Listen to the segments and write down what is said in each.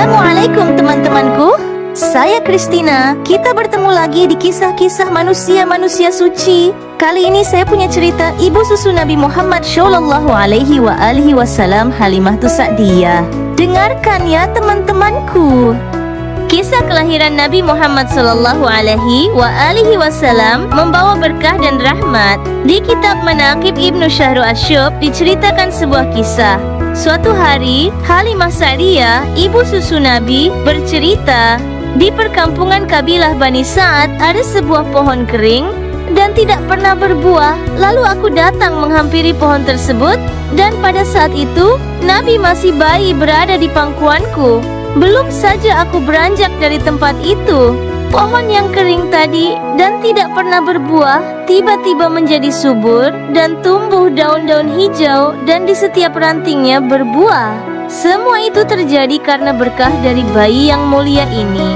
Assalamualaikum teman-temanku. Saya Christina. Kita bertemu lagi di kisah-kisah manusia-manusia suci. Kali ini saya punya cerita ibu susu Nabi Muhammad Shallallahu Alaihi Wasallam, Halimah Sa'diyah. Dengarkan ya teman-temanku. Kisah kelahiran Nabi Muhammad Sallallahu Alaihi Wasallam membawa berkah dan rahmat. Di kitab Manaqib Ibnu Syahru Asyub diceritakan sebuah kisah. Suatu hari, Halimah Sa'diyah, ibu susu Nabi, bercerita, di perkampungan kabilah Bani Sa'ad ada sebuah pohon kering dan tidak pernah berbuah. Lalu aku datang menghampiri pohon tersebut, dan pada saat itu Nabi masih bayi berada di pangkuanku. Belum saja aku beranjak dari tempat itu, pohon yang kering tadi dan tidak pernah berbuah tiba-tiba menjadi subur dan tumbuh daun-daun hijau, dan di setiap rantingnya berbuah. Semua itu terjadi karena berkah dari bayi yang mulia ini.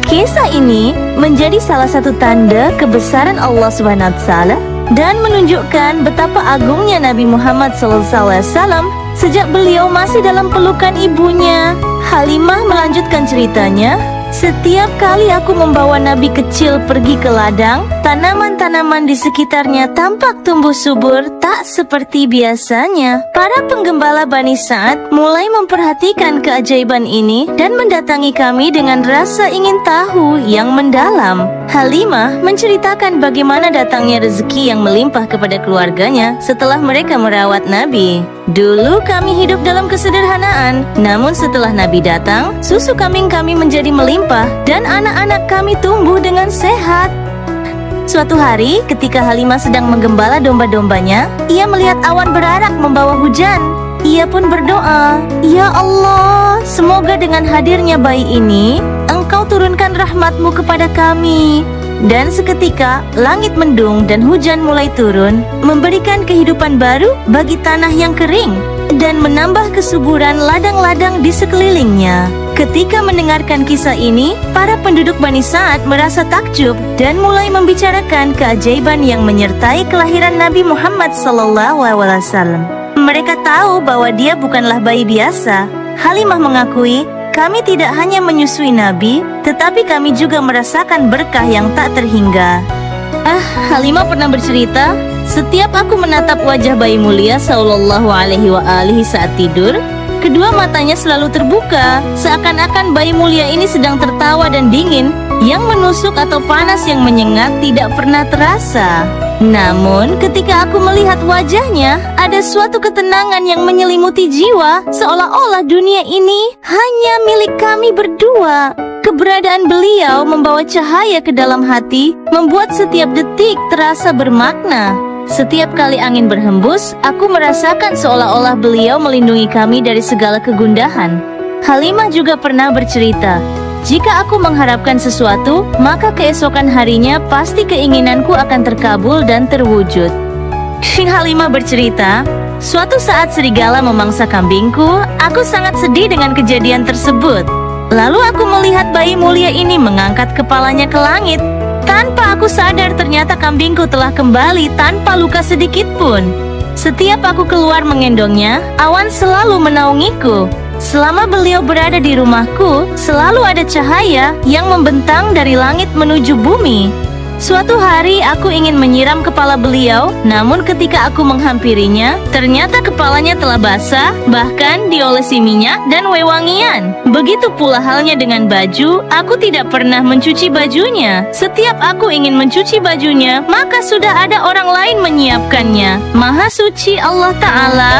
Kisah ini menjadi salah satu tanda kebesaran Allah SWT dan menunjukkan betapa agungnya Nabi Muhammad SAW sejak beliau masih dalam pelukan ibunya. Halimah melanjutkan ceritanya. Setiap kali aku membawa Nabi kecil pergi ke ladang, tanaman-tanaman di sekitarnya tampak tumbuh subur, tak seperti biasanya. Para penggembala Bani Sa'ad mulai memperhatikan keajaiban ini dan mendatangi kami dengan rasa ingin tahu yang mendalam. Halimah menceritakan bagaimana datangnya rezeki yang melimpah kepada keluarganya setelah mereka merawat Nabi. Dulu kami hidup dalam kesederhanaan, namun setelah Nabi datang, susu kambing kami menjadi melimpah dan anak-anak kami tumbuh dengan sehat. Suatu hari, ketika Halimah sedang menggembala domba-dombanya, ia melihat awan berarak membawa hujan. Ia pun berdoa, "Ya Allah, semoga dengan hadirnya bayi ini, Engkau turunkan rahmat-Mu kepada kami." Dan seketika, langit mendung dan hujan mulai turun, memberikan kehidupan baru bagi tanah yang kering dan menambah kesuburan ladang-ladang di sekelilingnya. Ketika mendengarkan kisah ini, para penduduk Bani Sa'ad merasa takjub dan mulai membicarakan keajaiban yang menyertai kelahiran Nabi Muhammad SAW. Mereka tahu bahwa dia bukanlah bayi biasa. Halimah mengakui, "Kami tidak hanya menyusui Nabi, tetapi kami juga merasakan berkah yang tak terhingga." Halimah pernah bercerita, "Setiap aku menatap wajah bayi mulia Sallallahu Alaihi saat tidur, kedua matanya selalu terbuka, seakan-akan bayi mulia ini sedang tertawa dan dingin, yang menusuk atau panas yang menyengat tidak pernah terasa. Namun, ketika aku melihat wajahnya, ada suatu ketenangan yang menyelimuti jiwa, seolah-olah dunia ini hanya milik kami berdua." Keberadaan beliau membawa cahaya ke dalam hati, membuat setiap detik terasa bermakna. Setiap kali angin berhembus, aku merasakan seolah-olah beliau melindungi kami dari segala kegundahan. Halimah juga pernah bercerita, "Jika aku mengharapkan sesuatu, maka keesokan harinya pasti keinginanku akan terkabul dan terwujud." Halimah bercerita, "Suatu saat serigala memangsa kambingku, aku sangat sedih dengan kejadian tersebut. Lalu aku melihat bayi mulia ini mengangkat kepalanya ke langit. Tanpa aku sadar ternyata kambingku telah kembali tanpa luka sedikit pun. Setiap aku keluar mengendongnya, awan selalu menaungiku. Selama beliau berada di rumahku, selalu ada cahaya yang membentang dari langit menuju bumi. Suatu hari aku ingin menyiram kepala beliau, namun ketika aku menghampirinya, ternyata kepalanya telah basah, bahkan diolesi minyak dan wewangian. Begitu pula halnya dengan baju, aku tidak pernah mencuci bajunya. Setiap aku ingin mencuci bajunya, maka sudah ada orang lain menyiapkannya. Maha suci Allah Ta'ala."